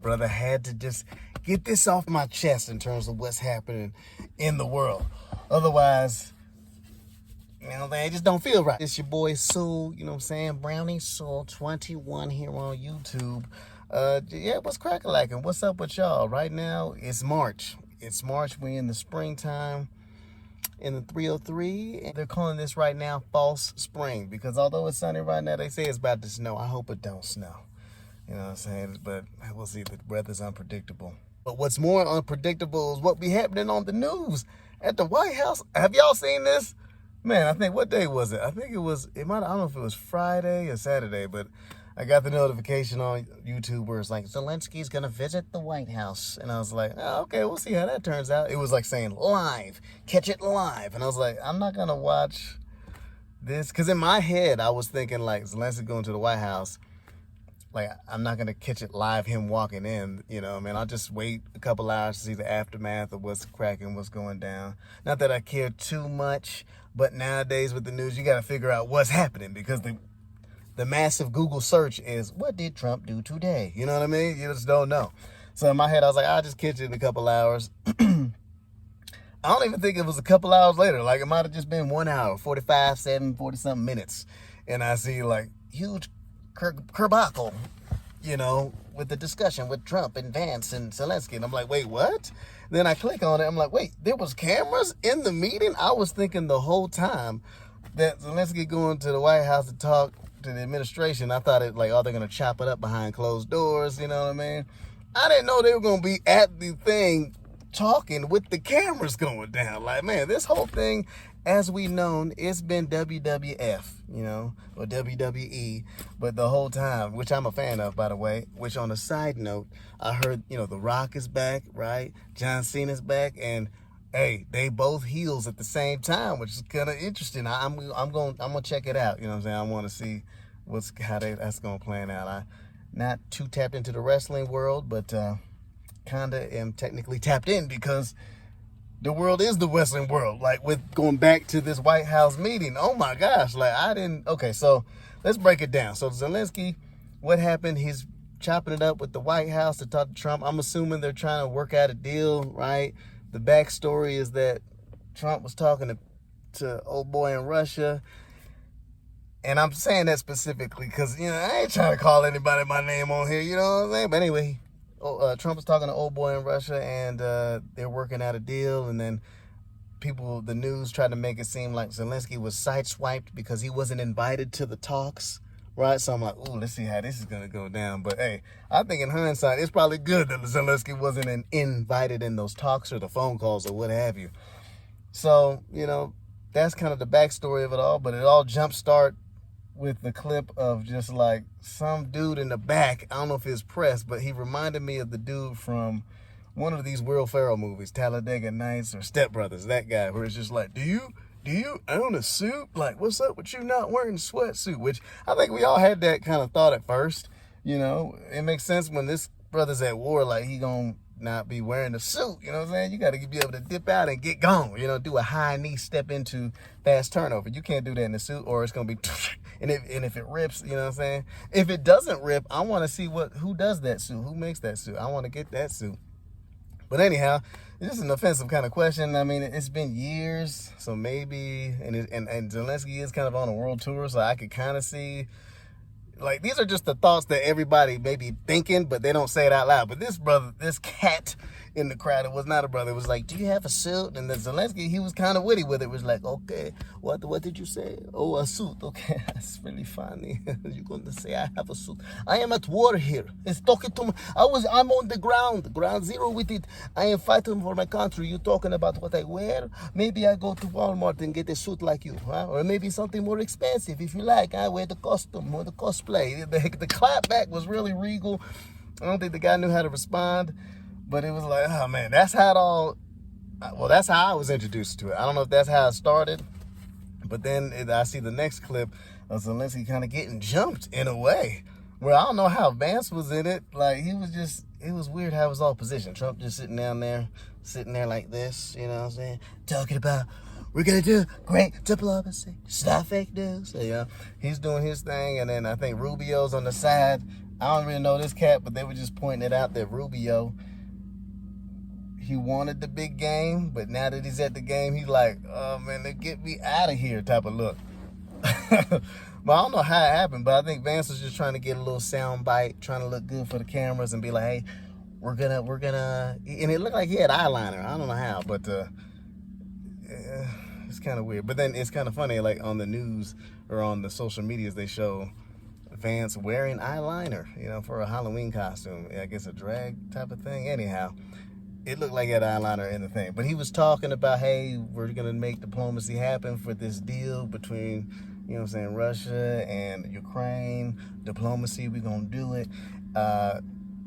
Brother, had to just get this off my chest in terms of what's happening in the world. Otherwise, they just don't feel right. It's your boy Soul, Brownie Soul 21 here on YouTube. What's crack-a-lackin'? What's up with y'all? Right now, it's March. It's March. We're in the springtime in the 303. And they're calling this right now false spring because although it's sunny right now, they say it's about to snow. I hope it don't snow. You know what I'm saying? But we'll see. The weather's unpredictable. But what's more unpredictable is what be happening on the news at the White House. Have y'all seen this? Man, I think, what day was it? I think I don't know if it was Friday or Saturday, but I got the notification on YouTube where it's like, Zelensky's going to visit the White House. And I was like, oh, okay, we'll see how that turns out. It was like saying live, catch it live. And I was like, I'm not going to watch this. Because in my head, I was thinking like Zelensky going to the White House. Like, I'm not going to catch it live, him walking in, I'll just wait a couple hours to see the aftermath of what's cracking, what's going down. Not that I care too much, but nowadays with the news, you got to figure out what's happening because the massive Google search is, what did Trump do today? You know what I mean? You just don't know. So in my head, I was like, I'll just catch it in a couple hours. I don't even think it was a couple hours later. Like, it might have just been 1 hour, 40-something minutes. And I see, like, huge kerbuckle, with the discussion with Trump and Vance and Zelensky. And I'm like, wait, what? Then I click on it. I'm like, wait, there was cameras in the meeting? I was thinking the whole time that Zelensky going to the White House to talk to the administration. I thought it like, oh, they're going to chop it up behind closed doors. You know what I mean? I didn't know they were going to be at the thing talking with the cameras going down. Like, man, this whole thing, as we known, it's been WWF, or WWE, but the whole time, which I'm a fan of, by the way, which on a side note, I heard, The Rock is back, right? John Cena's back, and hey, they both heels at the same time, which is kind of interesting. I'm gonna check it out, I want to see how that's gonna plan out. I'm not too tapped into the wrestling world, but kinda am technically tapped in because the world is the wrestling world. Like, with going back to this White House meeting, oh my gosh, okay, so let's break it down. So Zelensky, what happened? He's chopping it up with the White House to talk to Trump. I'm assuming they're trying to work out a deal, right? The backstory is that Trump was talking to old boy in Russia. And I'm saying that specifically because, I ain't trying to call anybody my name on here, you know what I'm saying? But anyway, Trump was talking to old boy in Russia, and they're working out a deal. And then the news tried to make it seem like Zelensky was sideswiped because he wasn't invited to the talks, right? So I'm like, ooh, let's see how this is going to go down. But hey, I think in hindsight, it's probably good that Zelensky wasn't invited in those talks or the phone calls or what have you. So, that's kind of the backstory of it all. But it all jumpstart with the clip of just like some dude in the back. I don't know if it's press, but he reminded me of the dude from one of these Will Ferrell movies, Talladega Nights or Step Brothers, that guy, where it's just like, do you own a suit? Like, what's up with you not wearing a sweatsuit? Which I think we all had that kind of thought at first. It makes sense when this brother's at war, like he gonna not be wearing a suit. You know what I'm saying? You got to be able to dip out and get gone. Do a high knee step into fast turnover. You can't do that in a suit, or it's gonna be. And if it rips, you know what I'm saying? If it doesn't rip, I want to see who does that suit, who makes that suit. I want to get that suit. But anyhow, it's just an offensive kind of question. I mean, it's been years, so maybe, and Zelensky is kind of on a world tour, so I could kind of see. Like, these are just the thoughts that everybody may be thinking, but they don't say it out loud. But this cat in the crowd, it was not a brother. It was like, do you have a suit? And then Zelensky, he was kind of witty with it. It was like, okay, what did you say? Oh, a suit. Okay, that's really funny. You're going to say I have a suit. I am at war here. It's talking to me. I'm on the ground zero with it. I am fighting for my country. You talking about what I wear? Maybe I go to Walmart and get a suit like you, huh? Or maybe something more expensive if you like. I wear the costume or the cosplay. The clap back was really regal. I don't think the guy knew how to respond. But it was like, oh, man, that's how I was introduced to it. I don't know if that's how it started. But then I see the next clip of Zelensky kind of getting jumped in a way. Where I don't know how Vance was in it. Like, it was weird how it was all positioned. Trump just sitting there like this, you know what I'm saying? Talking about, we're going to do great diplomacy, stop fake news. So, he's doing his thing. And then I think Rubio's on the side. I don't really know this cat, but they were just pointing it out that Rubio, he wanted the big game, but now that he's at the game, he's like, oh man, they get me out of here type of look. But I don't know how it happened, but I think Vance was just trying to get a little sound bite, trying to look good for the cameras and be like, hey, we're gonna, and it looked like he had eyeliner. I don't know how, but it's kind of weird. But then it's kind of funny, like on the news or on the social medias, they show Vance wearing eyeliner, for a Halloween costume. I guess a drag type of thing. Anyhow, it looked like he had eyeliner in the thing. But he was talking about, hey, we're going to make diplomacy happen for this deal between, Russia and Ukraine. Diplomacy, we're going to do it.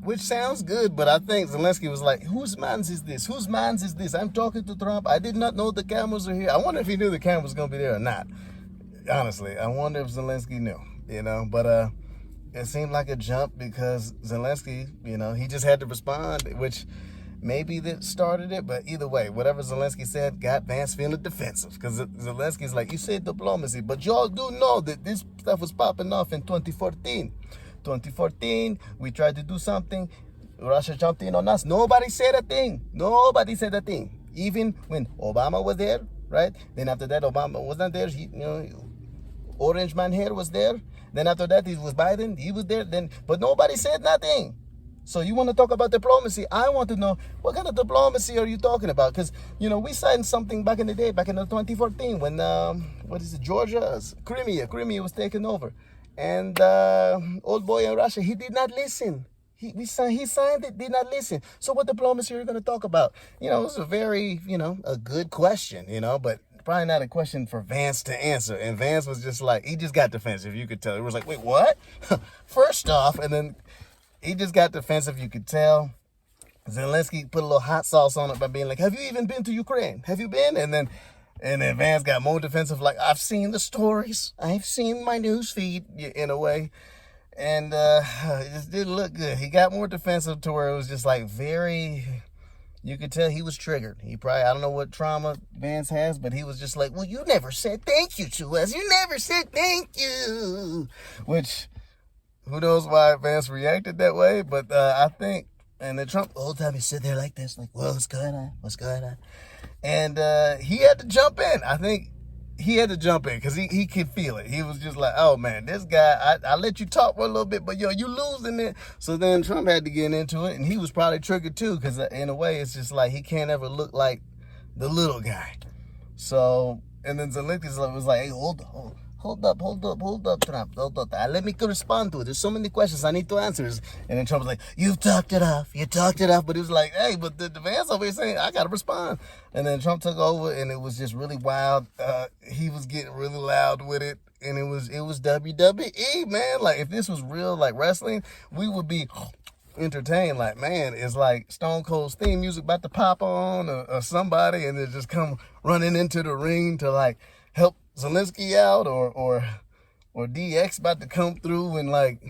Which sounds good, but I think Zelensky was like, whose man's is this? Whose man's is this? I'm talking to Trump. I did not know the cameras are here. I wonder if he knew the cameras was going to be there or not. Honestly, I wonder if Zelensky knew, But it seemed like a jump because Zelensky, he just had to respond, which maybe that started it. But either way, whatever Zelensky said got Vance feeling defensive because Zelensky's like, you said diplomacy, but y'all do know that this stuff was popping off in 2014. 2014, we tried to do something. Russia jumped in on us. Nobody said a thing. Nobody said a thing. Even when Obama was there, right? Then after that, Obama wasn't there. Orange man hair was there. Then after that, it was Biden. He was there. But nobody said nothing. So you want to talk about diplomacy? I want to know, what kind of diplomacy are you talking about? Because, we signed something back in the day, back in 2014, when, Georgia, Crimea was taken over. And old boy in Russia, he did not listen. He signed it, did not listen. So what diplomacy are you going to talk about? It was a very, a good question, but probably not a question for Vance to answer. And Vance was just like, he just got defensive, you could tell. He was like, wait, what? First off, and then he just got defensive, you could tell. Zelensky put a little hot sauce on it by being like, have you even been to Ukraine? Have you been? And then Vance got more defensive, like, I've seen the stories. I've seen my news feed, in a way. And it just didn't look good. He got more defensive to where it was just like you could tell he was triggered. He probably, I don't know what trauma Vance has, but he was just like, well, you never said thank you to us. You never said thank you. Which, who knows why Vance reacted that way, but I think, and then Trump, the whole time he sit there like this, like, well, what's going on? What's going on? And he had to jump in. I think he had to jump in because he could feel it. He was just like, oh, man, this guy, I let you talk for a little bit, but, you losing it. So then Trump had to get into it, and he was probably triggered, too, because in a way, it's just like he can't ever look like the little guy. So, and then Zelensky was like, hey, hold up, Trump. Hold up. Let me respond to it. There's so many questions I need to answer. And then Trump was like, you've talked it off. But he was like, hey, but the Vance over here saying, I got to respond. And then Trump took over, and it was just really wild. He was getting really loud with it. And it was WWE, man. Like, if this was real, like, wrestling, we would be entertained. Like, man, it's like Stone Cold's theme music about to pop on or somebody, and then just come running into the ring to, like, help Zelensky out or DX about to come through and like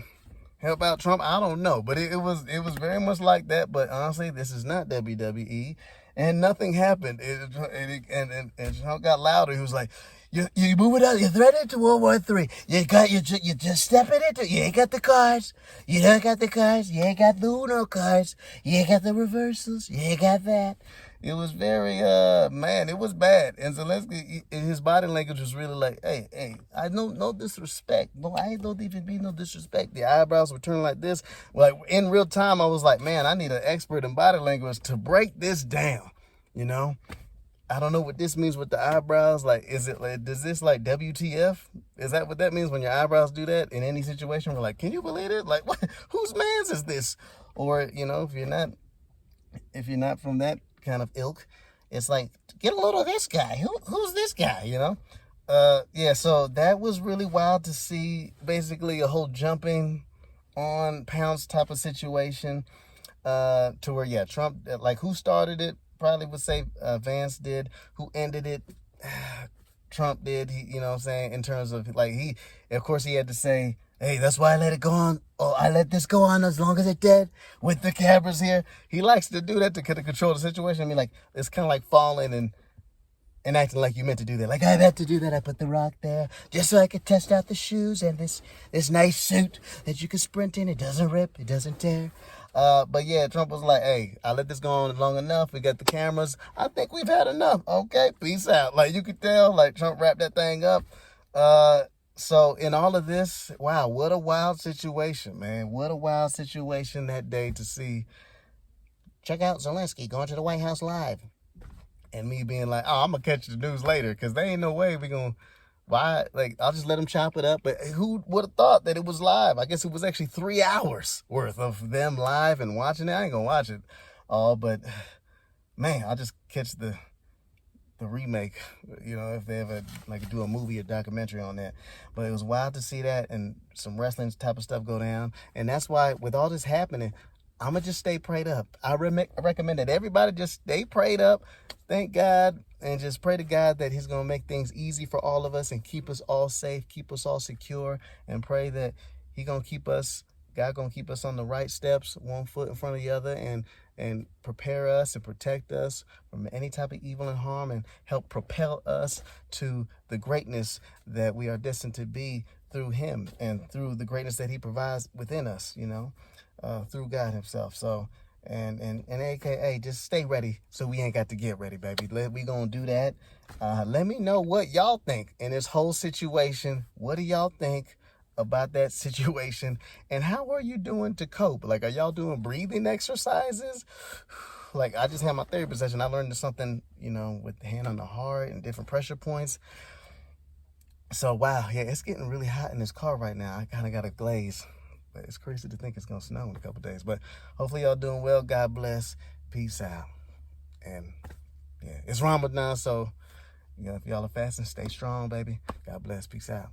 help out Trump. I don't know, but it was very much like that. But honestly, this is not WWE, and nothing happened. And Trump got louder. He was like, "You move it out. You threatened to World War III. You just stepping into. You ain't got the cards. You don't got the cards. You ain't got the Uno cards. You ain't got the reversals. You ain't got that." It was very, man, it was bad. And Zelensky, his body language was really like, hey, I know no disrespect. No, I don't even mean no disrespect. The eyebrows were turning like this. Like, in real time, I was like, man, I need an expert in body language to break this down, I don't know what this means with the eyebrows. Like, is it like, does this like WTF? Is that what that means when your eyebrows do that in any situation? We're like, can you believe it? Like, what? Whose man's is this? Or, if you're not from that kind of ilk, it's like, get a load of this guy. Who's this guy? So that was really wild to see. Basically a whole jumping on pounce type of situation, to where Trump, like, who started it probably would say Vance did. Who ended it? Trump did. He, in terms of, like, of course he had to say, hey, that's why I let it go on. Oh, I let this go on as long as it did with the cameras here. He likes to do that to kind of control the situation. I mean, like, it's kind of like falling and acting like you meant to do that. Like, I had to do that. I put the rock there just so I could test out the shoes and this nice suit that you can sprint in. It doesn't rip. It doesn't tear. But yeah, Trump was like, hey, I let this go on long enough. We got the cameras. I think we've had enough. Okay, peace out. Like, you could tell, like, Trump wrapped that thing up. So in all of this, wow, what a wild situation, man. What a wild situation that day to see. Check out Zelensky going to the White House live. And me being like, oh, I'm going to catch the news later because there ain't no way we going to, why? Like, I'll just let them chop it up. But who would have thought that it was live? I guess it was actually 3 hours worth of them live and watching it. I ain't going to watch it all, but man, I'll just catch the remake, you know, if they ever like do a movie or documentary on that. But it was wild to see that and some wrestling type of stuff go down. And that's why with all this happening, I'm going to just stay prayed up. I recommend that everybody just stay prayed up. Thank God and just pray to God that he's going to make things easy for all of us and keep us all safe, keep us all secure, and pray that he's going to keep us, God going to keep us on the right steps, one foot in front of the other, and prepare us and protect us from any type of evil and harm and help propel us to the greatness that we are destined to be through him and through the greatness that he provides within us, you know, through God himself. So, and AKA, just stay ready so we ain't got to get ready, baby. We gonna do that. Let me know what y'all think in this whole situation. What do y'all think about that situation? And how are you doing to cope? Like, are y'all doing breathing exercises? Like, I just had my therapy session. I learned something, you know, with the hand on the heart and different pressure points. So, wow, yeah, it's getting really hot in this car right now. I kind of got a glaze. But it's crazy to think it's going to snow in a couple days. But hopefully y'all doing well. God bless. Peace out. And, yeah, it's Ramadan, so, you know, if y'all are fasting, stay strong, baby. God bless. Peace out.